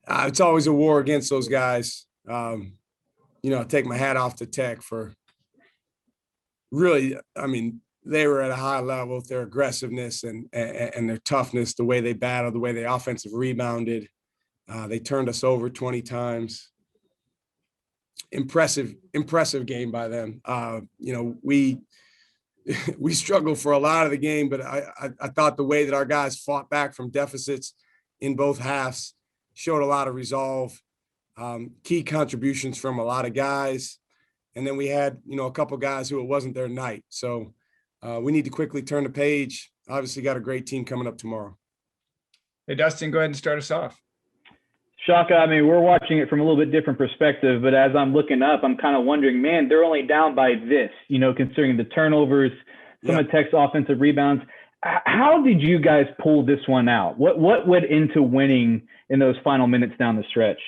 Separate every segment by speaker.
Speaker 1: It's always a war against those guys. I take my hat off to Tech for really, they were at a high level with their aggressiveness and their toughness, the way they battled, the way they offensive rebounded. They turned us over 20 times. Impressive game by them. We we struggled for a lot of the game, but I thought the way that our guys fought back from deficits in both halves showed a lot of resolve, key contributions from a lot of guys. And then we had, a couple guys who it wasn't their night. So we need to quickly turn the page. Obviously got a great team coming up tomorrow.
Speaker 2: Hey, Dustin, go ahead and start us off.
Speaker 3: Shaka, we're watching it from a little bit different perspective, but as I'm looking up, I'm kind of wondering, man, they're only down by this, considering the turnovers, some of Tech's offensive rebounds. How did you guys pull this one out? What went into winning in those final minutes down the stretch?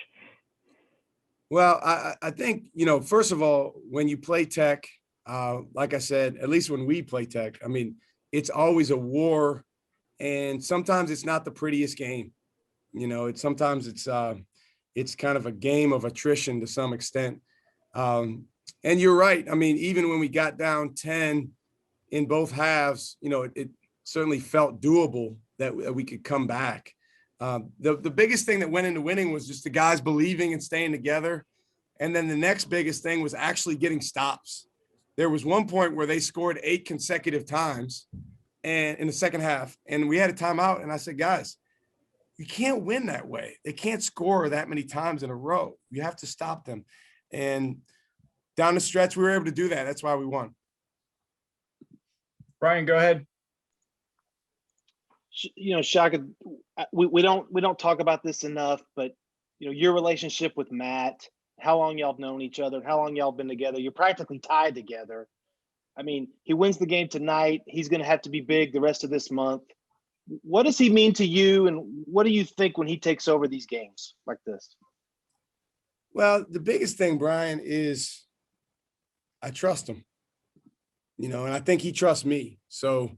Speaker 1: Well, I think, first of all, when you play Tech, like I said, at least when we play Tech, it's always a war, and sometimes it's not the prettiest game. Sometimes it's kind of a game of attrition to some extent. And you're right. Even when we got down 10 in both halves, it certainly felt doable that we could come back. The biggest thing that went into winning was just the guys believing and staying together. And then the next biggest thing was actually getting stops. There was one point where they scored 8 consecutive times and in the second half, and we had a timeout. And I said, guys, you can't win that way. They can't score that many times in a row. You have to stop them. And down the stretch, we were able to do that. That's why we won.
Speaker 2: Brian, go ahead.
Speaker 4: Shaka, we don't talk about this enough, but your relationship with Matt, how long y'all have known each other, how long y'all been together. You're practically tied together. He wins the game tonight. He's going to have to be big the rest of this month. What does he mean to you, and what do you think when he takes over these games like this?
Speaker 1: Well, the biggest thing, Brian, is I trust him, and I think he trusts me. So,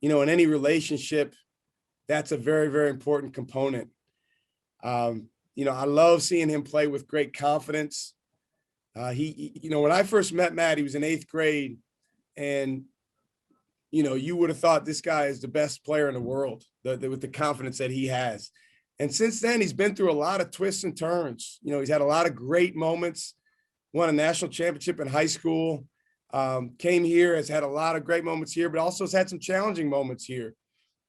Speaker 1: in any relationship, that's a very, very important component. I love seeing him play with great confidence. When I first met Matt, he was in 8th grade, and you would have thought this guy is the best player in the world with the confidence that he has. And since then, he's been through a lot of twists and turns. He's had a lot of great moments, won a national championship in high school, came here, has had a lot of great moments here, but also has had some challenging moments here.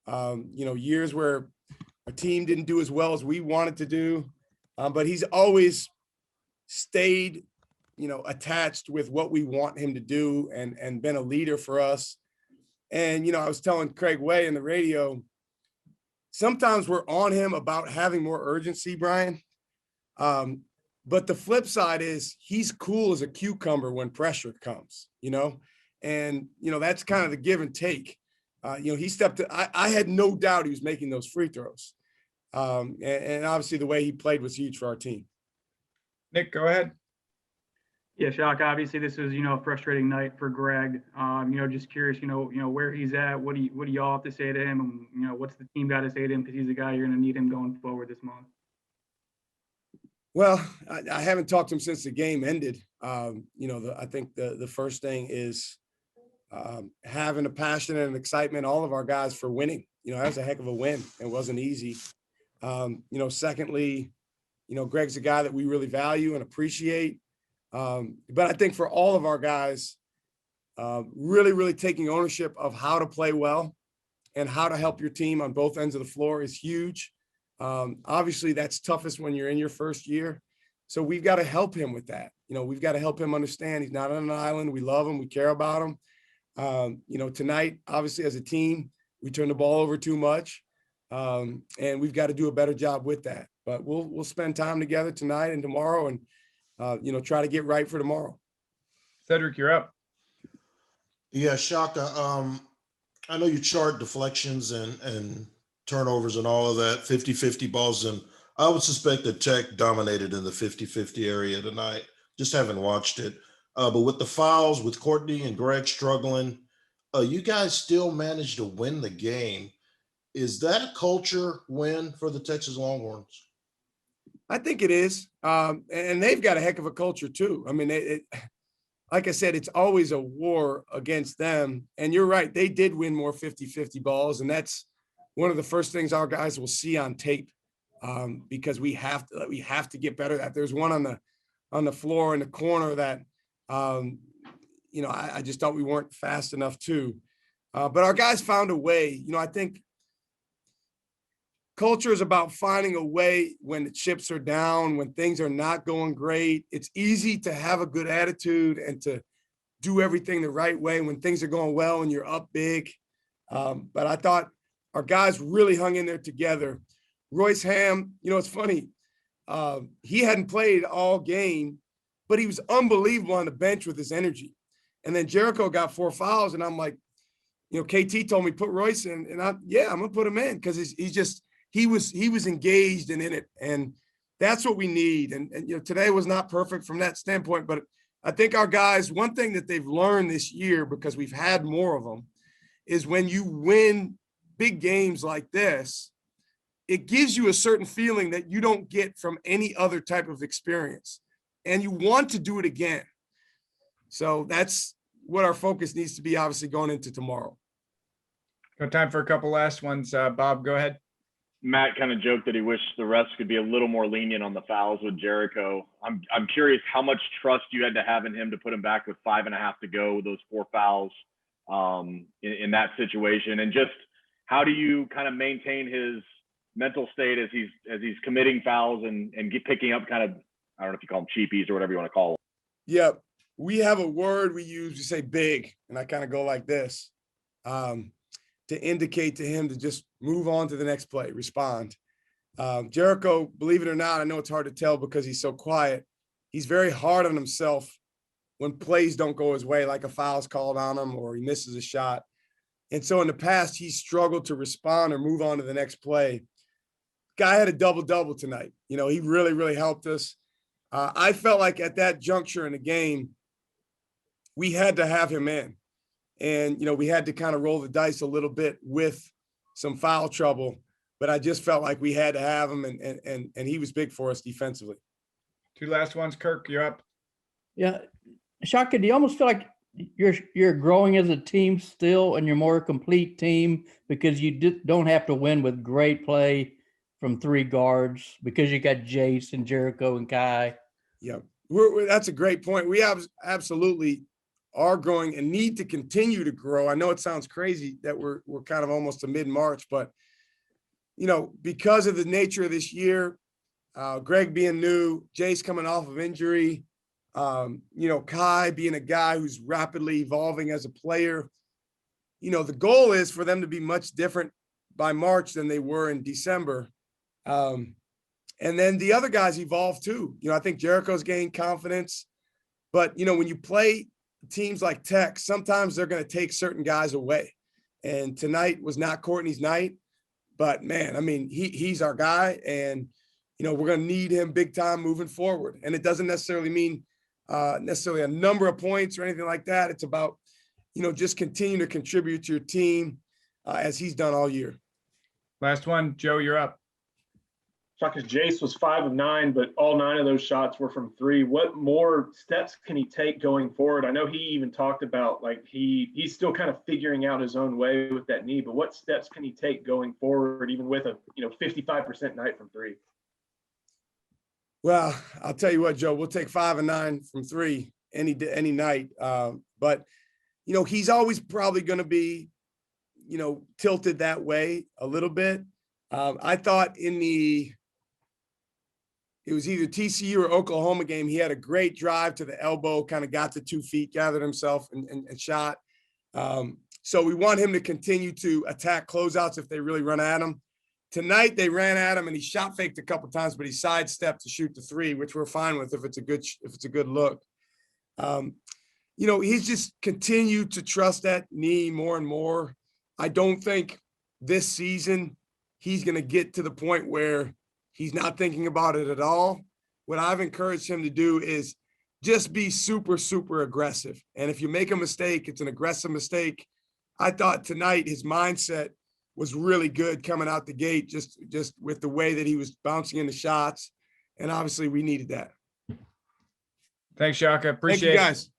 Speaker 1: Years where our team didn't do as well as we wanted to do. But he's always stayed, attached with what we want him to do and been a leader for us. And, I was telling Craig Way in the radio, sometimes we're on him about having more urgency, Brian. But the flip side is he's cool as a cucumber when pressure comes, and, that's kind of the give and take. He stepped – I had no doubt he was making those free throws. And obviously the way he played was huge for our team.
Speaker 2: Nick, go ahead.
Speaker 5: Yeah, Shaka, obviously this was, a frustrating night for Greg. Just curious, where he's at. What do y'all have to say to him? And, what's the team got to say to him? Because he's a guy you're going to need him going forward this month.
Speaker 1: Well, I haven't talked to him since the game ended. I think the first thing is having a passion and an excitement, all of our guys, for winning. That was a heck of a win. It wasn't easy. Secondly, Greg's a guy that we really value and appreciate. But I think for all of our guys, really, really taking ownership of how to play well and how to help your team on both ends of the floor is huge. Obviously, that's toughest when you're in your first year. So we've got to help him with that. We've got to help him understand he's not on an island. We love him. We care about him. Tonight, obviously, as a team, we turned the ball over too much. And we've got to do a better job with that. But we'll spend time together tonight and tomorrow and, try to get right for tomorrow.
Speaker 2: Cedric, you're up.
Speaker 6: Yeah, Shaka, I know you chart deflections and turnovers and all of that, 50-50 balls, and I would suspect that Tech dominated in the 50-50 area tonight. Just haven't watched it. But with the fouls, with Courtney and Greg struggling, you guys still managed to win the game. Is that a culture win for the Texas Longhorns?
Speaker 1: I think it is. And they've got a heck of a culture too. I mean, like I said, it's always a war against them. And you're right. They did win more 50-50 balls. And that's one of the first things our guys will see on tape, because we have to get better at that. There's one on the floor in the corner that, I just thought we weren't fast enough too. But our guys found a way. I think culture is about finding a way when the chips are down, when things are not going great. It's easy to have a good attitude and to do everything the right way when things are going well and you're up big. But I thought our guys really hung in there together. Royce Ham, it's funny. He hadn't played all game, but he was unbelievable on the bench with his energy. And then Jericho got 4 fouls, and I'm like, KT told me put Royce in, and I'm gonna put him in because he was engaged and in it, and that's what we need. And today was not perfect from that standpoint, but I think our guys, one thing that they've learned this year, because we've had more of them, is when you win big games like this, it gives you a certain feeling that you don't get from any other type of experience, and you want to do it again. So that's what our focus needs to be, obviously, going into tomorrow.
Speaker 2: Got time for a couple last ones. Bob, go ahead.
Speaker 7: Matt kind of joked that he wished the refs could be a little more lenient on the fouls with Jericho. I'm curious how much trust you had to have in him to put him back with 5.5 to go with those 4 fouls in that situation, and just how do you kind of maintain his mental state as he's committing fouls and picking up kind of, I don't know if you call them cheapies or whatever you want to call them.
Speaker 1: Yeah, we have a word we use to say big, and I kind of go like this. To indicate to him to just move on to the next play, respond. Jericho, believe it or not, I know it's hard to tell because he's so quiet. He's very hard on himself when plays don't go his way, like a foul's called on him or he misses a shot. And so in the past, he struggled to respond or move on to the next play. Guy had a double-double tonight. He really, really helped us. I felt like at that juncture in the game, we had to have him in. And, we had to kind of roll the dice a little bit with some foul trouble, but I just felt like we had to have him, and he was big for us defensively.
Speaker 2: 2 last ones. Kirk, you're up.
Speaker 8: Yeah. Shaka, do you almost feel like you're growing as a team still, and you're more a complete team because you don't have to win with great play from 3 guards because you got Jace and Jericho and Kai?
Speaker 1: Yeah, that's a great point. We absolutely are growing and need to continue to grow. I know it sounds crazy that we're kind of almost to mid-March, but because of the nature of this year, Greg being new, Jace coming off of injury, Kai being a guy who's rapidly evolving as a player, the goal is for them to be much different by March than they were in December. And then the other guys evolve too. I think Jericho's gained confidence, but when you play teams like Tech, sometimes they're going to take certain guys away. And tonight was not Courtney's night, but man, I mean, he's our guy, and we're going to need him big time moving forward. And it doesn't necessarily mean necessarily a number of points or anything like that. It's about, just continue to contribute to your team as he's done all year.
Speaker 2: Last one. Joe, you're up.
Speaker 9: Shaka's Jace was 5 of 9, but all 9 of those shots were from 3. What more steps can he take going forward? I know he even talked about like he's still kind of figuring out his own way with that knee, but what steps can he take going forward, even with a 55% night from 3?
Speaker 1: Well, I'll tell you what, Joe, we'll take 5 and 9 from 3 any night. But he's always probably going to be, tilted that way a little bit. I thought it was either TCU or Oklahoma game, he had a great drive to the elbow, kind of got to 2 feet, gathered himself and shot. So we want him to continue to attack closeouts if they really run at him. Tonight they ran at him and he shot faked a couple of times, but he sidestepped to shoot the 3, which we're fine with if it's a good look. He's just continued to trust that knee more and more. I don't think this season he's going to get to the point where he's not thinking about it at all. What I've encouraged him to do is just be super, super aggressive. And if you make a mistake, it's an aggressive mistake. I thought tonight his mindset was really good coming out the gate, just with the way that he was bouncing into shots. And obviously we needed that.
Speaker 2: Thanks, Shaka.
Speaker 1: Thank
Speaker 2: Appreciate
Speaker 1: you
Speaker 2: it.
Speaker 1: guys.